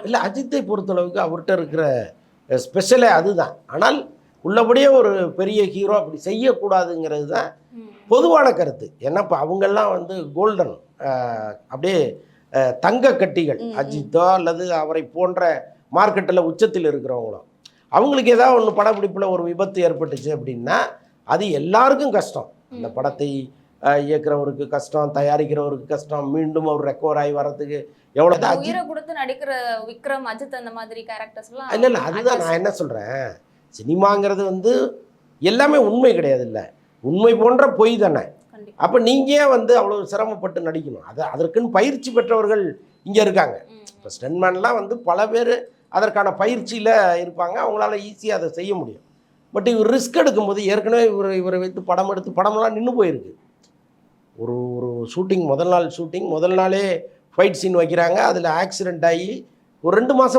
இல்லை அஜித்தை பொறுத்தளவுக்கு அவர்கிட்ட இருக்கிற ஸ்பெஷலே அதுதான். ஆனால் உள்ளபடியே ஒரு பெரிய ஹீரோ அப்படி செய்யக்கூடாதுங்கிறது தான் பொதுவான கருத்து. ஏன்னா இப்போ அவங்கெல்லாம் வந்து கோல்டன் அப்படியே தங்க கட்டிகள், அஜித்தோ அல்லது அவரை போன்ற மார்க்கெட்டில் உச்சத்தில் இருக்கிறவங்களோ. அவங்களுக்கு ஏதாவது ஒன்று படப்பிடிப்பில் ஒரு விபத்து ஏற்பட்டுச்சு அப்படின்னா அது எல்லாருக்கும் கஷ்டம். அந்த படத்தை இயக்குறவருக்கு கஷ்டம், தயாரிக்கிறவருக்கு கஷ்டம், மீண்டும் அவர் ரெக்கவர் ஆகி வர்றதுக்கு எவ்வளோ உயிரை கொடுத்து நடிக்கிற விக்ரம், அஜித் அந்த மாதிரி கேரக்டர்ஸ்லாம். இல்லை இல்லை, அதுதான் நான் என்ன சொல்கிறேன். சினிமாங்கிறது வந்து எல்லாமே உண்மை கிடையாது, இல்லை உண்மை போன்ற பொய் தானே. அப்போ நீங்கள் வந்து அவ்வளோ சிரமப்பட்டு நடிக்கணும். அதற்குன்னு பயிற்சி பெற்றவர்கள் இங்கே இருக்காங்க. இப்போ ஸ்டன்மேன்லாம் வந்து பல பேர் அதற்கான பயிற்சியில் இருப்பாங்க, அவங்களால ஈஸியாக அதை செய்ய முடியும். பட் இவர் ரிஸ்க் எடுக்கும்போது ஏற்கனவே இவரை வைத்து படம் எடுத்து படமெல்லாம் நின்று போயிருக்கு. ஒரு ஷூட்டிங் முதல் நாள் ஷூட்டிங் முதல் நாளே ஃபைட் சீன் வைக்கிறாங்க, அதில் ஆக்சிடெண்ட் ஆகி ஒரு 2 மாதம்